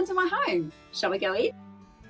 welcome to my home. Shall we go in?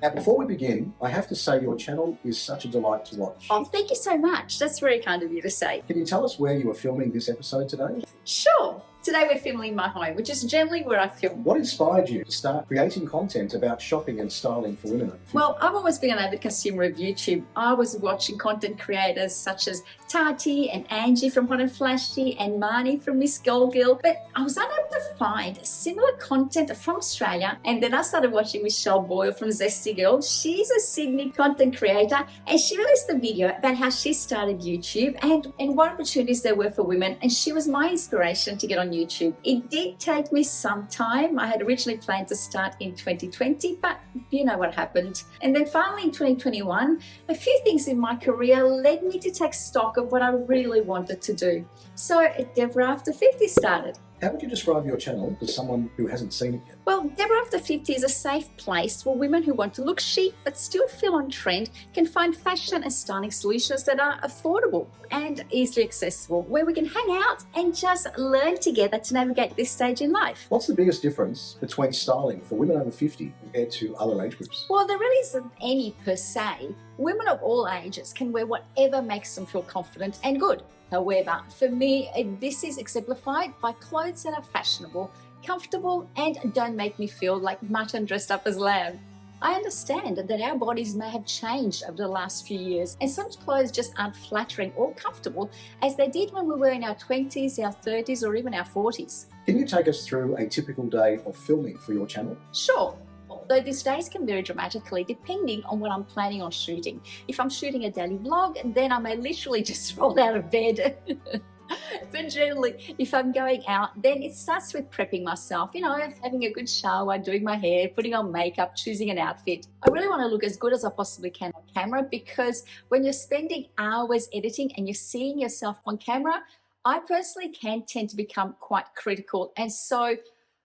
Now, before we begin, I have to say your channel is such a delight to watch. Oh, thank you so much. That's very kind of you to say. Can you tell us where you are filming this episode today? Sure. Today we're filming in my home, which is generally where I film. What inspired you to start creating content about shopping and styling for women? Well, I've always been an avid consumer of YouTube. I was watching content creators such as Tati and Angie from Hot and Flashy and Marnie from Miss Gold Girl, but I was unable to find similar content from Australia. And then I started watching Michelle Boyle from Zesty Girl. She's a Sydney content creator, and she released a video about how she started YouTube and what opportunities there were for women. And she was my inspiration to get on YouTube. It did take me some time. I had originally planned to start in 2020, but you know what happened. And then finally in 2021, a few things in my career led me to take stock of what I really wanted to do. So Deborah After 50 started. How would you describe your channel to someone who hasn't seen it yet? Well, Deborah After 50 is a safe place where women who want to look chic but still feel on trend can find fashion and styling solutions that are affordable and easily accessible, where we can hang out and just learn together to navigate this stage in life. What's the biggest difference between styling for women over 50 compared to other age groups? Well, there really isn't any per se. Women of all ages can wear whatever makes them feel confident and good. However, for me, this is exemplified by clothes that are fashionable, comfortable, and don't make me feel like mutton dressed up as lamb. I understand that our bodies may have changed over the last few years, and some clothes just aren't flattering or comfortable as they did when we were in our 20s, our 30s, or even our 40s. Can you take us through a typical day of filming for your channel? Sure. Though these days can vary dramatically depending on what I'm planning on shooting. If I'm shooting a daily vlog, then I may literally just roll out of bed. But generally, if I'm going out, then it starts with prepping myself, having a good shower, doing my hair, putting on makeup, choosing an outfit. I really want to look as good as I possibly can on camera, because when you're spending hours editing and you're seeing yourself on camera, I personally can tend to become quite critical. And so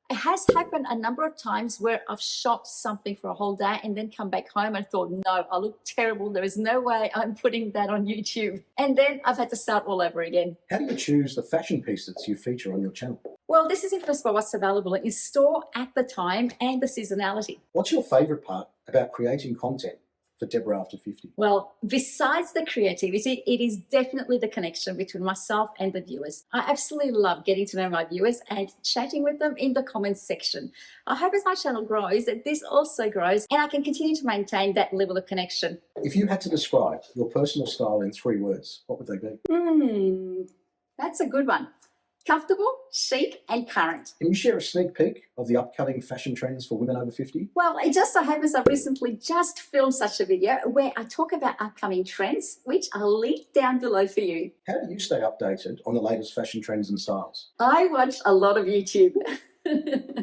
it has happened a number of times where I've shot something for a whole day and then come back home and thought, no, I look terrible. There is no way I'm putting that on YouTube. And then I've had to start all over again. How do you choose the fashion pieces you feature on your channel? Well, this is influenced by what's available in store at the time and the seasonality. What's your favourite part about creating content for Deborah After 50? Well, besides the creativity, it is definitely the connection between myself and the viewers. I absolutely love getting to know my viewers and chatting with them in the comments section. I hope as my channel grows that this also grows and I can continue to maintain that level of connection. If you had to describe your personal style in 3 words, what would they be? That's a good one. Comfortable, chic, and current. Can you share a sneak peek of the upcoming fashion trends for women over 50? Well, it just so happens I've recently just filmed such a video where I talk about upcoming trends, which I'll link down below for you. How do you stay updated on the latest fashion trends and styles? I watch a lot of YouTube.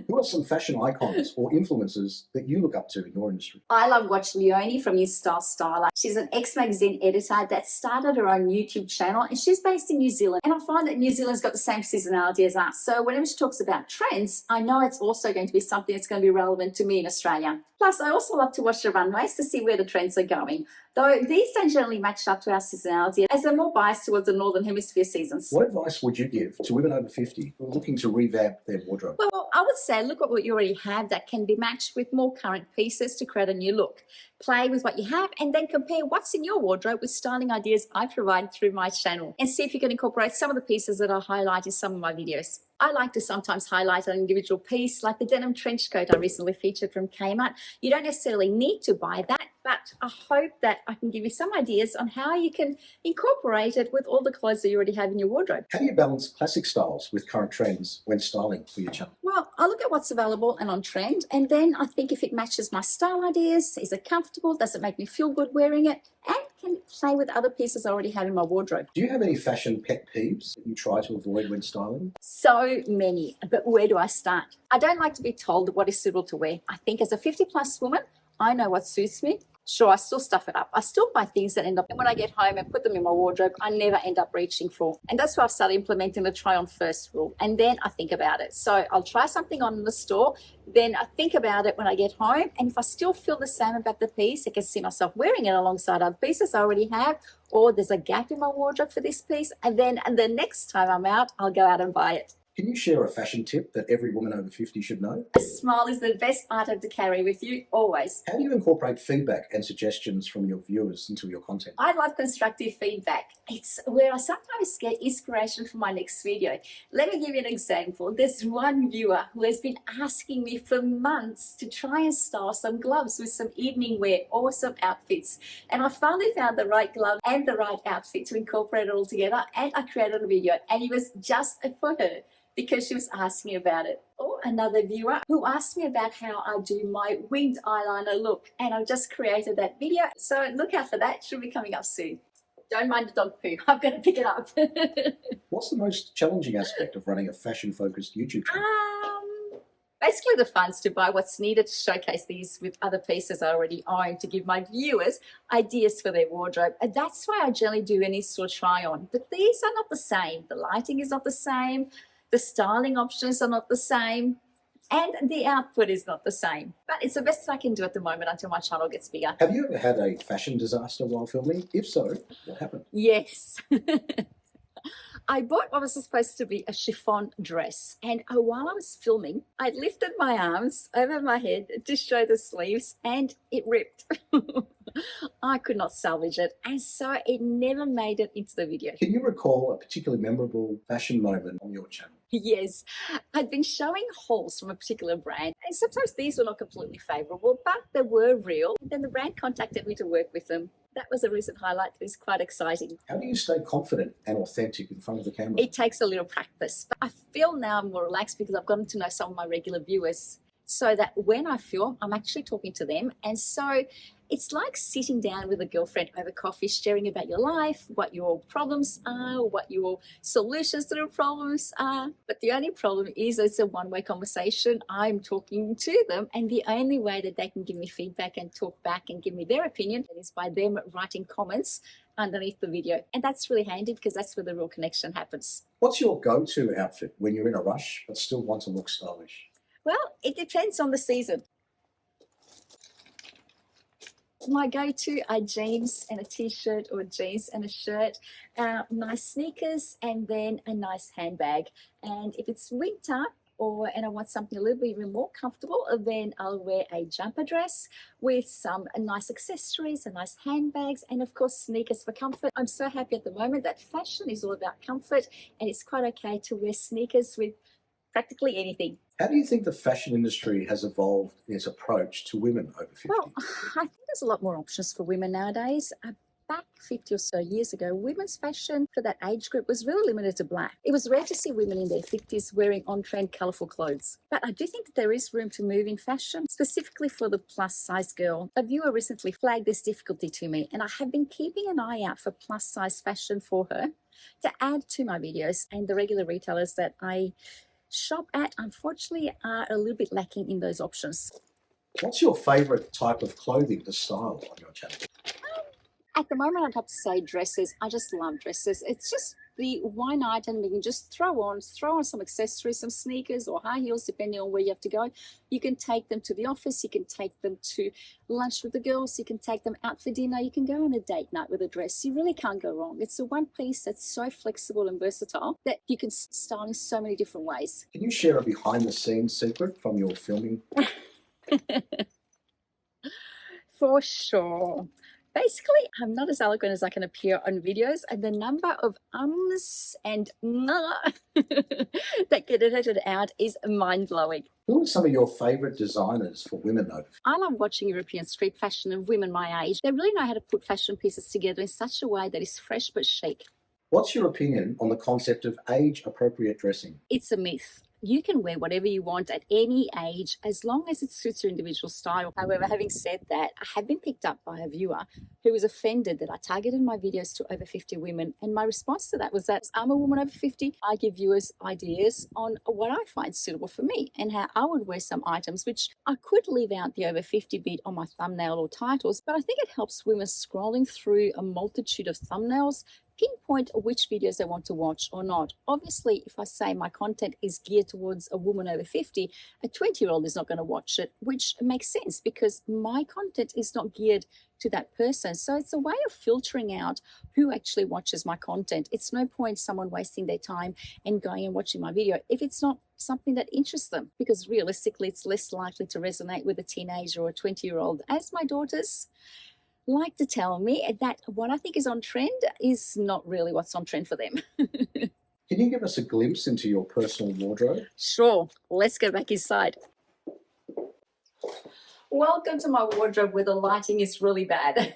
Who are some fashion icons or influencers that you look up to in your industry? I love watch Leonie from InStyle Styler. She's an ex-magazine editor that started her own YouTube channel, and she's based in New Zealand. And I find that New Zealand's got the same seasonality as us. So whenever she talks about trends, I know it's also going to be something that's going to be relevant to me in Australia. Plus, I also love to watch the runways to see where the trends are going. Though these don't generally match up to our seasonality, as they're more biased towards the Northern Hemisphere seasons. What advice would you give to women over 50 who are looking to revamp their wardrobe? Well, I would say look at what you already have that can be matched with more current pieces to create a new look. Play with what you have and then compare what's in your wardrobe with styling ideas I provide through my channel, and see if you can incorporate some of the pieces that I highlight in some of my videos. I like to sometimes highlight an individual piece, like the denim trench coat I recently featured from Kmart. You don't necessarily need to buy that, but I hope that I can give you some ideas on how you can incorporate it with all the clothes that you already have in your wardrobe. How do you balance classic styles with current trends when styling for your channel? Well, I look at what's available and on trend, and then I think if it matches my style ideas, is it comfortable, does it make me feel good wearing it, and can it play with other pieces I already have in my wardrobe. Do you have any fashion pet peeves that you try to avoid when styling? So many, but where do I start? I don't like to be told what is suitable to wear. I think as a 50-plus woman, I know what suits me. Sure, I still stuff it up. I still buy things that end up, and when I get home and put them in my wardrobe, I never end up reaching for. And that's why I've started implementing the try on first rule. And then I think about it. So I'll try something on in the store, then I think about it when I get home. And if I still feel the same about the piece, I can see myself wearing it alongside other pieces I already have, or there's a gap in my wardrobe for this piece. And then the next time I'm out, I'll go out and buy it. Can you share a fashion tip that every woman over 50 should know? A smile is the best item to carry with you, always. How do you incorporate feedback and suggestions from your viewers into your content? I love constructive feedback. It's where I sometimes get inspiration for my next video. Let me give you an example. There's one viewer who has been asking me for months to try and style some gloves with some evening wear, awesome outfits. And I finally found the right glove and the right outfit to incorporate it all together, and I created a video, and it was just for her, because she was asking about it. Or another viewer who asked me about how I do my winged eyeliner look, and I've just created that video, so look out for that. It should be coming up soon. Don't mind the dog poo, I'm going to pick it up. What's the most challenging aspect of running a fashion-focused YouTube channel? Basically the funds to buy what's needed to showcase these with other pieces I already own, to give my viewers ideas for their wardrobe. And that's why I generally do an in-store try on. But these are not the same. The lighting is not the same. The styling options are not the same, and the output is not the same. But it's the best I can do at the moment until my channel gets bigger. Have you ever had a fashion disaster while filming? If so, what happened? Yes. I bought what was supposed to be a chiffon dress, and while I was filming, I lifted my arms over my head to show the sleeves, and it ripped. I could not salvage it, and so it never made it into the video. Can you recall a particularly memorable fashion moment on your channel? Yes, I'd been showing hauls from a particular brand, and sometimes these were not completely favourable, but they were real. And then the brand contacted me to work with them. That was a recent highlight. It was quite exciting. How do you stay confident and authentic in front of the camera? It takes a little practice, but I feel now I'm more relaxed because I've gotten to know some of my regular viewers, so that when I film, I'm actually talking to them. And so it's like sitting down with a girlfriend over coffee, sharing about your life, what your problems are, what your solutions to the problems are. But the only problem is it's a one-way conversation. I'm talking to them, and the only way that they can give me feedback and talk back and give me their opinion is by them writing comments underneath the video. And that's really handy because that's where the real connection happens. What's your go-to outfit when you're in a rush but still want to look stylish? Well, it depends on the season. My go-to are jeans and a t-shirt, or jeans and a shirt, nice sneakers, and then a nice handbag. And if it's winter and I want something a little bit even more comfortable, then I'll wear a jumper dress with some nice accessories and nice handbags, and of course sneakers for comfort. I'm so happy at the moment that fashion is all about comfort, and it's quite okay to wear sneakers with practically anything. How do you think the fashion industry has evolved in its approach to women over 50? Well, I think there's a lot more options for women nowadays. Back 50 or so years ago, women's fashion for that age group was really limited to black. It was rare to see women in their 50s wearing on-trend colourful clothes. But I do think that there is room to move in fashion, specifically for the plus-size girl. A viewer recently flagged this difficulty to me, and I have been keeping an eye out for plus-size fashion for her to add to my videos, and the regular retailers that I shop at, unfortunately, are a little bit lacking in those options. What's your favourite type of clothing to style on your channel? At the moment, I'd have to say dresses. I just love dresses. It's just the one item you can just throw on some accessories, some sneakers or high heels, depending on where you have to go. You can take them to the office, you can take them to lunch with the girls, you can take them out for dinner, you can go on a date night with a dress. You really can't go wrong. It's a one piece that's so flexible and versatile that you can style in so many different ways. Can you share a behind the scenes secret from your filming? For sure. Basically, I'm not as eloquent as I can appear on videos, and the number of ums and nah that get edited out is mind-blowing. Who are some of your favourite designers for women over 50? I love watching European street fashion of women my age. They really know how to put fashion pieces together in such a way that is fresh but chic. What's your opinion on the concept of age-appropriate dressing? It's a myth. You can wear whatever you want at any age as long as it suits your individual style. However, having said that, I have been picked up by a viewer who was offended that I targeted my videos to over 50 women. And my response to that was that I'm a woman over 50. I give viewers ideas on what I find suitable for me and how I would wear some items, which I could leave out the over 50 bit on my thumbnail or titles, but I think it helps women scrolling through a multitude of thumbnails pinpoint which videos they want to watch or not. Obviously, if I say my content is geared towards a woman over 50, a 20-year-old is not going to watch it, which makes sense because my content is not geared to that person. So it's a way of filtering out who actually watches my content. It's no point someone wasting their time and going and watching my video if it's not something that interests them, because realistically it's less likely to resonate with a teenager or a 20-year-old, as my daughters like to tell me that what I think is on trend is not really what's on trend for them. Can you give us a glimpse into your personal wardrobe? Sure, let's go back inside. Welcome to my wardrobe where the lighting is really bad.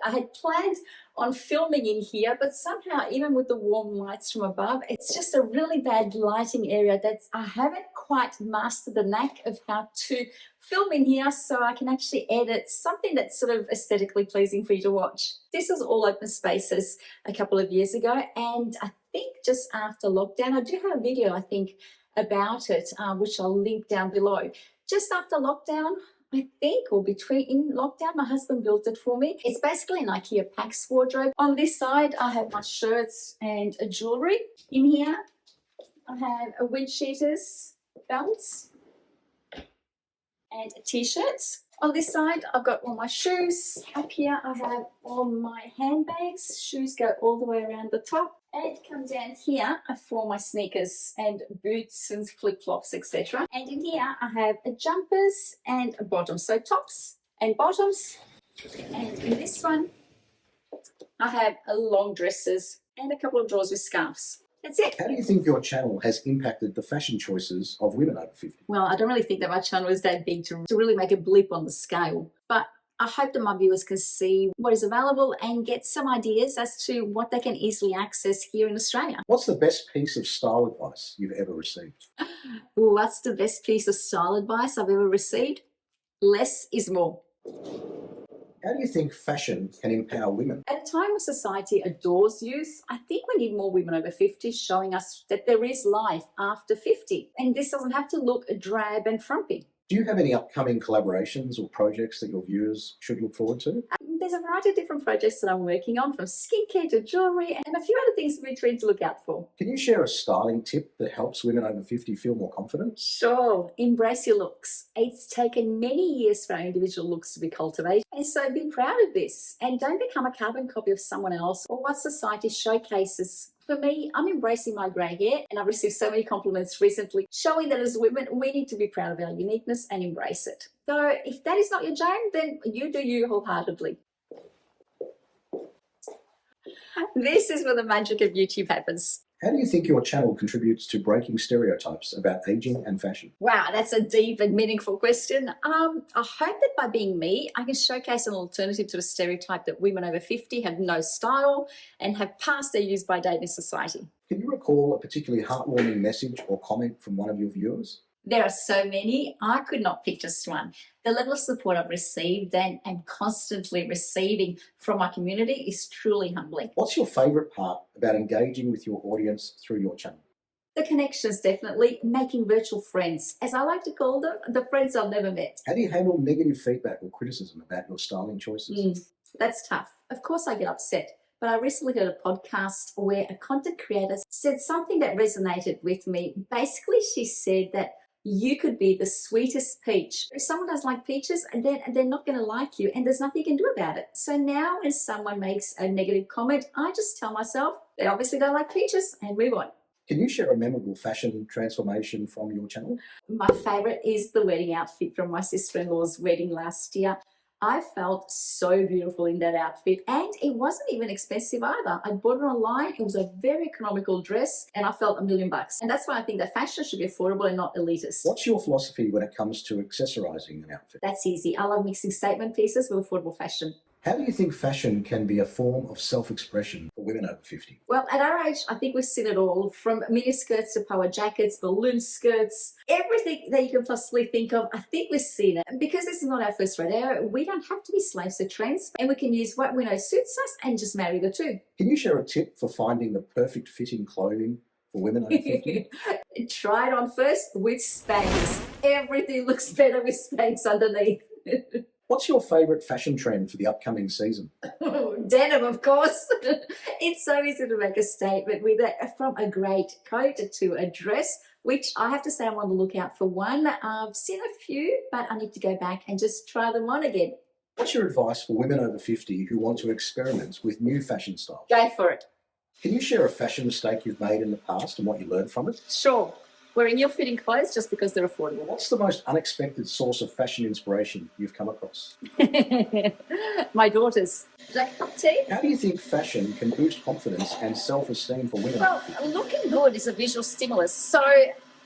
I had planned on filming in here, but somehow, even with the warm lights from above, it's just a really bad lighting area that I haven't quite mastered the knack of how to film in here so I can actually edit something that's sort of aesthetically pleasing for you to watch. This was all open spaces a couple of years ago, and I think just after lockdown, I do have a video, I think, about it, which I'll link down below. Just after lockdown, I think, or between lockdown, my husband built it for me. It's basically an IKEA Pax wardrobe. On this side, I have my shirts and jewelry. In here, I have a wind cheaters, belts, and t-shirts. On this side, I've got all my shoes. Up here, I have all my handbags. Shoes go all the way around the top. And come down here for my sneakers and boots and flip-flops, etc. And in here, I have jumpers and bottoms. So tops and bottoms. And in this one, I have long dresses and a couple of drawers with scarves. That's it. How do you think your channel has impacted the fashion choices of women over 50? Well, I don't really think that my channel is that big to really make a blip on the scale. But I hope that my viewers can see what is available and get some ideas as to what they can easily access here in Australia. What's the best piece of style advice you've ever received? What's the best piece of style advice I've ever received? Less is more. How do you think fashion can empower women? At a time when society adores youth, I think we need more women over 50 showing us that there is life after 50. And this doesn't have to look drab and frumpy. Do you have any upcoming collaborations or projects that your viewers should look forward to? There's a variety of different projects that I'm working on, from skincare to jewellery and a few other things in between to look out for. Can you share a styling tip that helps women over 50 feel more confident? Sure. Embrace your looks. It's taken many years for our individual looks to be cultivated, and so be proud of this. And don't become a carbon copy of someone else or what society showcases. For me, I'm embracing my grey hair, and I've received so many compliments recently showing that as women, we need to be proud of our uniqueness and embrace it. So if that is not your jam, then you do you wholeheartedly. This is where the magic of YouTube happens. How do you think your channel contributes to breaking stereotypes about aging and fashion? Wow, that's a deep and meaningful question. I hope that by being me, I can showcase an alternative to the stereotype that women over 50 have no style and have passed their use by date in society. Can you recall a particularly heartwarming message or comment from one of your viewers? There are so many, I could not pick just one. The level of support I've received and am constantly receiving from my community is truly humbling. What's your favourite part about engaging with your audience through your channel? The connections, definitely. Making virtual friends, as I like to call them, the friends I've never met. How do you handle negative feedback or criticism about your styling choices? That's tough. Of course I get upset. But I recently heard a podcast where a content creator said something that resonated with me. Basically, she said that you could be the sweetest peach. If someone doesn't like peaches, then they're not going to like you, and there's nothing you can do about it. So now when someone makes a negative comment, I just tell myself they obviously don't like peaches and move on. Can you share a memorable fashion transformation from your channel? My favourite is the wedding outfit from my sister-in-law's wedding last year. I felt so beautiful in that outfit, and it wasn't even expensive either. I bought it online. It was a very economical dress, and I felt $1 million. And that's why I think that fashion should be affordable and not elitist. What's your philosophy when it comes to accessorizing an outfit? That's easy. I love mixing statement pieces with affordable fashion. How do you think fashion can be a form of self-expression for women over 50? Well, at our age, I think we've seen it all, from mini skirts to power jackets, balloon skirts, everything that you can possibly think of. I think we've seen it. And because this is not our first rodeo, we don't have to be slaves to trends, and we can use what we know suits us and just marry the two. Can you share a tip for finding the perfect fitting clothing for women over 50? Try it on first with Spanx. Everything looks better with Spanx underneath. What's your favourite fashion trend for the upcoming season? Denim, of course. It's so easy to make a statement with it, from a great coat to a dress, which I have to say I'm on the lookout for one. I've seen a few, but I need to go back and just try them on again. What's your advice for women over 50 who want to experiment with new fashion styles? Go for it. Can you share a fashion mistake you've made in the past and what you learned from it? Sure. Wearing ill-fitting clothes just because they're affordable. What's the most unexpected source of fashion inspiration you've come across? My daughters. Like cup of tea? How do you think fashion can boost confidence and self-esteem for women? Well, looking good is a visual stimulus. So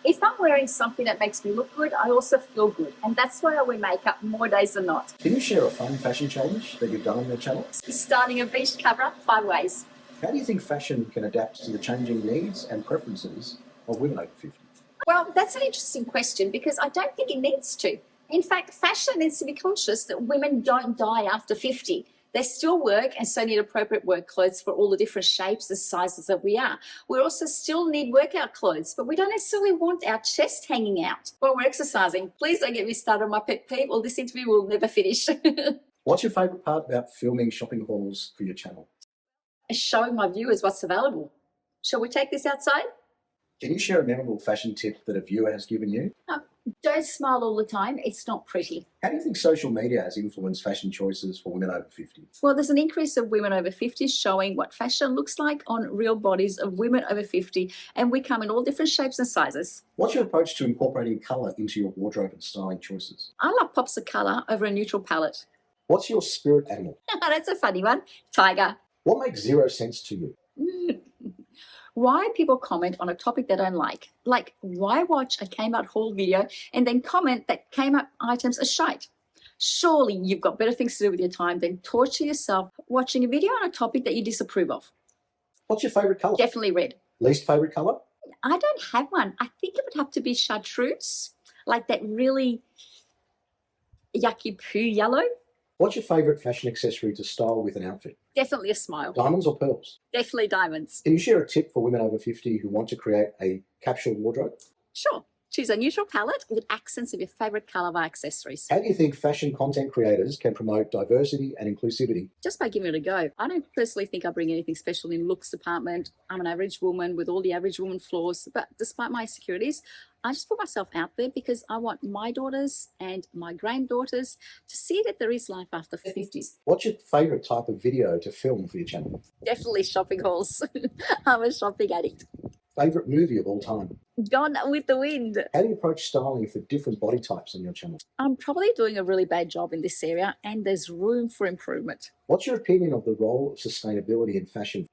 if I'm wearing something that makes me look good, I also feel good. And that's why I wear makeup more days than not. Can you share a fun fashion challenge that you've done on your channel? Starting a beach cover-up 5 ways. How do you think fashion can adapt to the changing needs and preferences of women over 50? Well, that's an interesting question because I don't think it needs to. In fact, fashion needs to be conscious that women don't die after 50. They still work and so need appropriate work clothes for all the different shapes and sizes that we are. We also still need workout clothes, but we don't necessarily want our chest hanging out while we're exercising. Please don't get me started on my pet peeve or this interview will never finish. What's your favourite part about filming shopping hauls for your channel? Showing my viewers what's available. Shall we take this outside? Can you share a memorable fashion tip that a viewer has given you? Don't smile all the time. It's not pretty. How do you think social media has influenced fashion choices for women over 50? Well, there's an increase of women over 50 showing what fashion looks like on real bodies of women over 50, and we come in all different shapes and sizes. What's your approach to incorporating colour into your wardrobe and styling choices? I love pops of colour over a neutral palette. What's your spirit animal? That's a funny one. Tiger. What makes zero sense to you? Why people comment on a topic they don't like. Like, why watch a came out haul video and then comment that came out items are shite? Surely you've got better things to do with your time than torture yourself watching a video on a topic that you disapprove of. What's your favourite colour? Definitely red. Least favourite colour? I don't have one. I think it would have to be chartreuse, like that really yucky poo yellow. What's your favourite fashion accessory to style with an outfit? Definitely a smile. Diamonds or pearls? Definitely diamonds. Can you share a tip for women over 50 who want to create a capsule wardrobe? Sure. Choose a neutral palette with accents of your favourite colour of accessories. How do you think fashion content creators can promote diversity and inclusivity? Just by giving it a go. I don't personally think I bring anything special in looks department. I'm an average woman with all the average woman flaws, but despite my insecurities, I just put myself out there because I want my daughters and my granddaughters to see that there is life after the 50s. What's your favourite type of video to film for your channel? Definitely shopping hauls. I'm a shopping addict. Favourite movie of all time? Gone with the Wind. How do you approach styling for different body types on your channel? I'm probably doing a really bad job in this area and there's room for improvement. What's your opinion of the role of sustainability in fashion?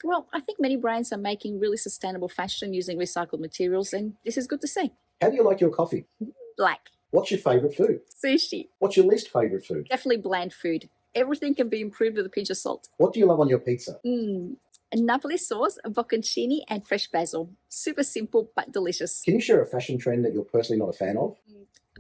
Well, I think many brands are making really sustainable fashion using recycled materials, and this is good to see. How do you like your coffee? Black. What's your favourite food? Sushi. What's your least favourite food? Definitely bland food. Everything can be improved with a pinch of salt. What do you love on your pizza? A Napoli sauce, a bocconcini, and fresh basil. Super simple but delicious. Can you share a fashion trend that you're personally not a fan of?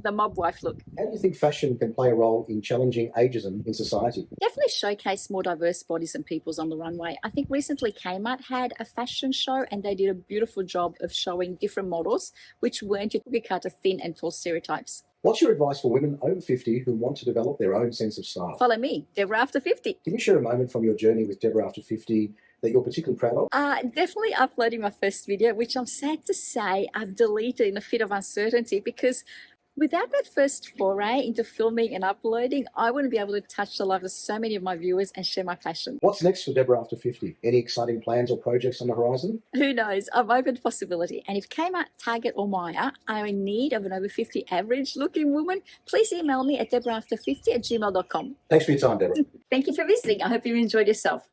The mob wife look. How do you think fashion can play a role in challenging ageism in society? Definitely showcase more diverse bodies and peoples on the runway. I think recently Kmart had a fashion show and they did a beautiful job of showing different models, which weren't your cookie cutter thin and tall stereotypes. What's your advice for women over 50 who want to develop their own sense of style? Follow me, Deborah After 50. Can you share a moment from your journey with Deborah After 50 that you're particularly proud of? Definitely uploading my first video, which I'm sad to say I've deleted in a fit of uncertainty because without that first foray into filming and uploading, I wouldn't be able to touch the lives of so many of my viewers and share my passion. What's next for Deborah After 50? Any exciting plans or projects on the horizon? Who knows? I'm open to possibility. And if Kmart, Target or Myer are in need of an over 50 average looking woman, please email me at deborahafter50@gmail.com. Thanks for your time, Deborah. Thank you for visiting. I hope you enjoyed yourself.